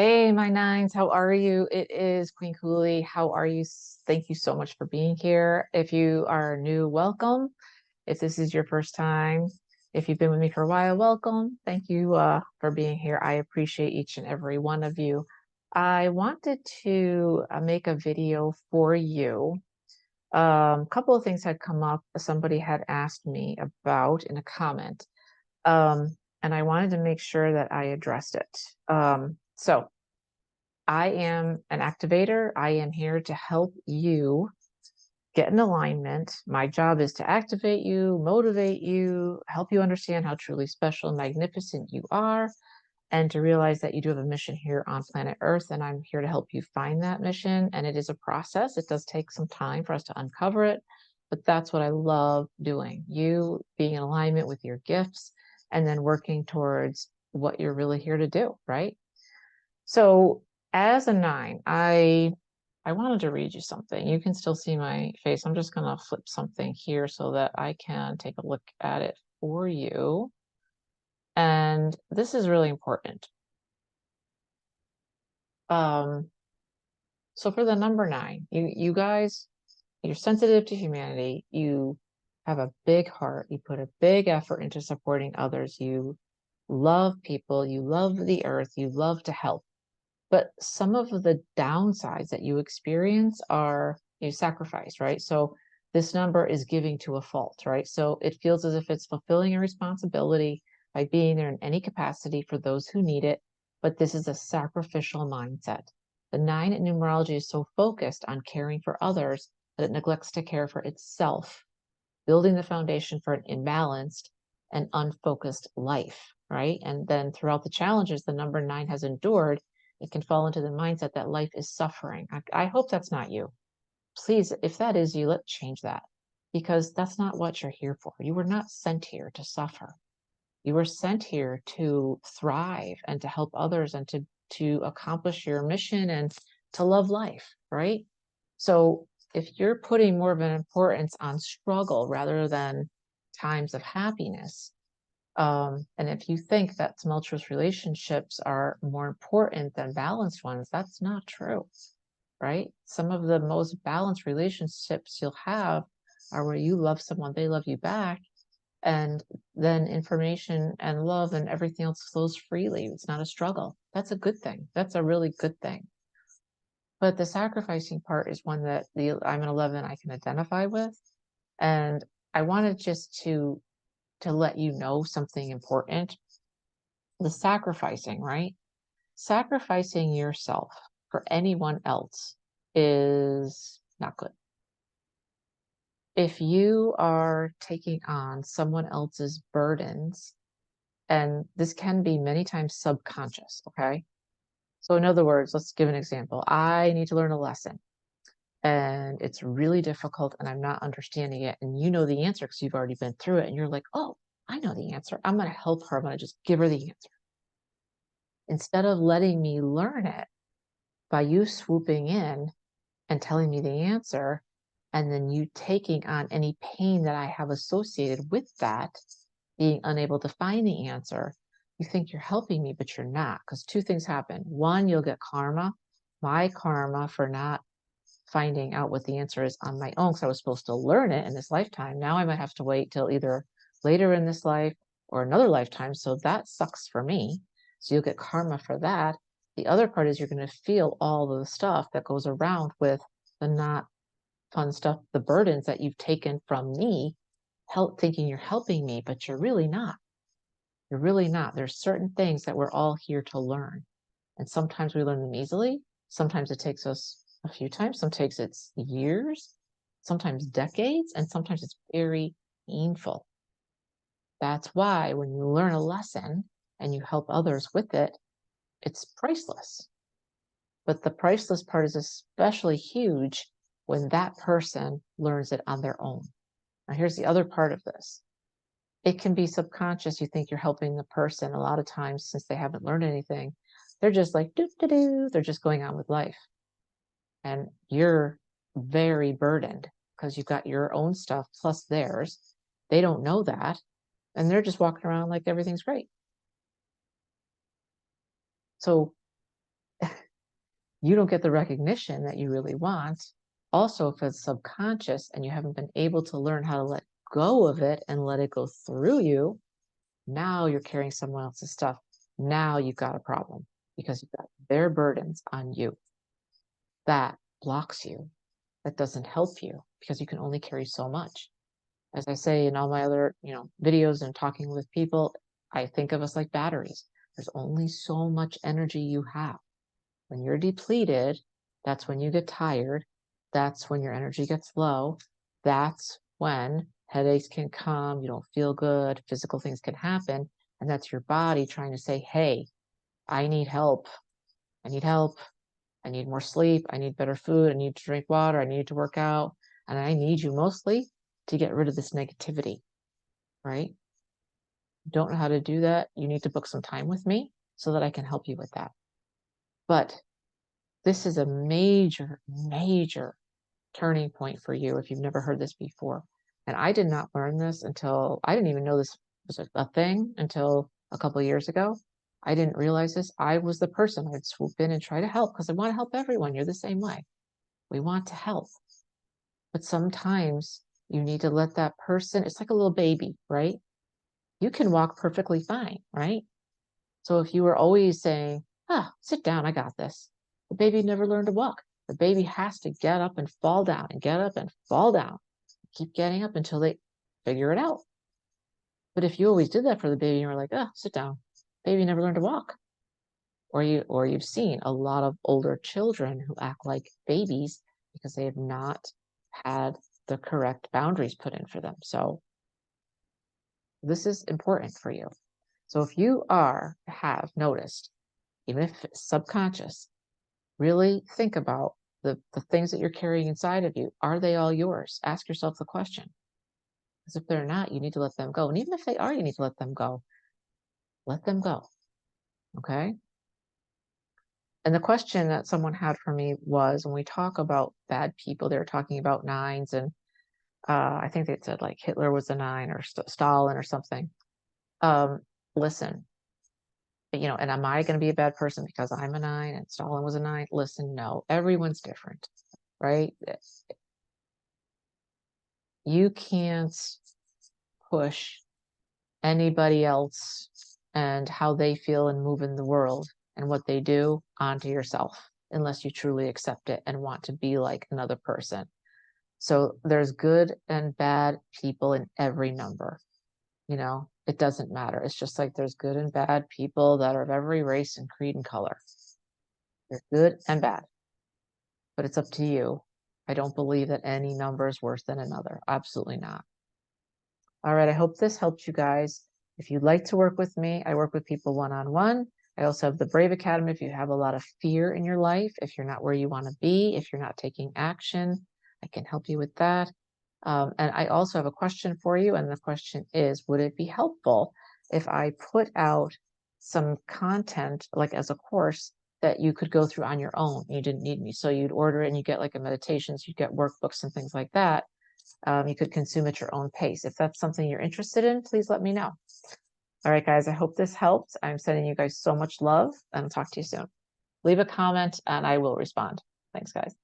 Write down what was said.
Hey, my nines, how are you? It is Queen Kuli. How are you? Thank you so much for being here. If you are new, welcome. If this is your first time, if you've been with me for a while, welcome. Thank you for being here. I appreciate each and every one of you. I wanted to make a video for you. A couple of things had come up. Somebody had asked me about in a comment, and I wanted to make sure that I addressed it. So I am an activator. I am here to help you get in alignment. My job is to activate you, motivate you, help you understand how truly special and magnificent you are, and to realize that you do have a mission here on planet Earth. And I'm here to help you find that mission. And it is a process. It does take some time for us to uncover it, but that's what I love doing. You being in alignment with your gifts and then working towards what you're really here to do, right? So as a nine, I wanted to read you something. You can still see my face. I'm just gonna flip something here so that I can take a look at it for you. And this is really important. Um, so for the number nine, you guys, you're sensitive to humanity. You have a big heart. You put a big effort into supporting others. You love people. You love the earth. You love to help. But some of the downsides that you experience are you sacrifice, right? So this number is giving to a fault, right? So it feels as if it's fulfilling a responsibility by being there in any capacity for those who need it. But this is a sacrificial mindset. The nine in numerology is so focused on caring for others that it neglects to care for itself, building the foundation for an imbalanced and unfocused life, right? And then throughout the challenges the number nine has endured, it can fall into the mindset that life is suffering. I hope that's not you. Please, if that is you, let's change that because that's not what you're here for. You were not sent here to suffer. You were sent here to thrive and to help others and to accomplish your mission and to love life, right? So if you're putting more of an importance on struggle rather than times of happiness, and if you think that tumultuous relationships are more important than balanced ones, that's not true, right? Some of the most balanced relationships you'll have are where you love someone, they love you back, and then information and love and everything else flows freely. It's not a struggle. That's a good thing. That's a really good thing. But the sacrificing part is one that I'm an 11 I can identify with. And I wanted just to let you know something important. The sacrificing, right? Sacrificing yourself for anyone else is not good. If you are taking on someone else's burdens, and this can be many times subconscious, okay? So in other words, let's give an example. I need to learn a lesson and it's really difficult and I'm not understanding it. And you know the answer because you've already been through it. And you're like, oh, I know the answer. I'm going to help her. I'm going to just give her the answer. Instead of letting me learn it by you swooping in and telling me the answer, and then you taking on any pain that I have associated with that, being unable to find the answer, you think you're helping me, but you're not. Because two things happen. One, you'll get karma, my karma for not finding out what the answer is on my own because I was supposed to learn it in this lifetime. Now I might have to wait till either later in this life or another lifetime. So that sucks for me. So you'll get karma for that. The other part is you're going to feel all of the stuff that goes around with the not fun stuff, the burdens that you've taken from me, thinking you're helping me, but you're really not. You're really not. There's certain things that we're all here to learn. And sometimes we learn them easily. Sometimes it takes us a few times. Sometimes it's years, sometimes decades, and sometimes it's very painful. That's why when you learn a lesson and you help others with it, it's priceless. But the priceless part is especially huge when that person learns it on their own. Now, here's the other part of this. It can be subconscious. You think you're helping the person. A lot of times, since they haven't learned anything, they're just like, doo, doo, doo. They're just going on with life. And you're very burdened because you've got your own stuff plus theirs. They don't know that. And they're just walking around like everything's great. So you don't get the recognition that you really want. Also, if it's subconscious and you haven't been able to learn how to let go of it and let it go through you, now you're carrying someone else's stuff. Now you've got a problem because you've got their burdens on you. That blocks you. That doesn't help you because you can only carry so much. As I say in all my other, videos and talking with people, I think of us like batteries. There's only so much energy you have. When you're depleted, that's when you get tired. That's when your energy gets low. That's when headaches can come. You don't feel good. Physical things can happen. And that's your body trying to say, hey, I need help. I need help. I need more sleep. I need better food. I need to drink water. I need to work out. And I need you mostly to get rid of this negativity, right? Don't know how to do that. You need to book some time with me so that I can help you with that. But this is a major, major turning point for you if you've never heard this before. And I did not learn this until, I didn't even know this was a thing until a couple of years ago. I didn't realize this. I was the person I'd swoop in and try to help because I want to help everyone. You're the same way. We want to help. But sometimes you need to let that person, it's like a little baby, right? You can walk perfectly fine, right? So if you were always saying, sit down, I got this, the baby never learned to walk. The baby has to get up and fall down and get up and fall down. Keep getting up until they figure it out. But if you always did that for the baby and you were like, sit down, baby never learned to walk. Or you've seen a lot of older children who act like babies because they have not had the correct boundaries put in for them. So this is important for you. So if you have noticed, even if it's subconscious, really think about the things that you're carrying inside of you. Are they all yours? Ask yourself the question. Because if they're not, you need to let them go. And even if they are, you need to let them go. Let them go. Okay? And the question that someone had for me was, when we talk about bad people, they were talking about nines, and I think they said like Hitler was a nine or Stalin or something. Listen, and am I going to be a bad person because I'm a nine and Stalin was a nine? Listen, no, everyone's different, right? You can't push anybody else and how they feel and move in the world and what they do onto yourself unless you truly accept it and want to be like another person. So there's good and bad people in every number. It doesn't matter. It's just like there's good and bad people that are of every race and creed and color. They're good and bad. But it's up to you. I don't believe that any number is worse than another. Absolutely not. All right, I hope this helped you guys. If you'd like to work with me, I work with people one-on-one. I also have the Brave Academy if you have a lot of fear in your life, if you're not where you want to be, if you're not taking action, I can help you with that. And I also have a question for you, and the question is, would it be helpful if I put out some content, like as a course, that you could go through on your own? You didn't need me. So you'd order it and you get like a meditations, you get workbooks and things like that. You could consume at your own pace. If that's something you're interested in, please let me know. All right, guys, I hope this helped. I'm sending you guys so much love, and I'll talk to you soon. Leave a comment and I will respond. Thanks, guys.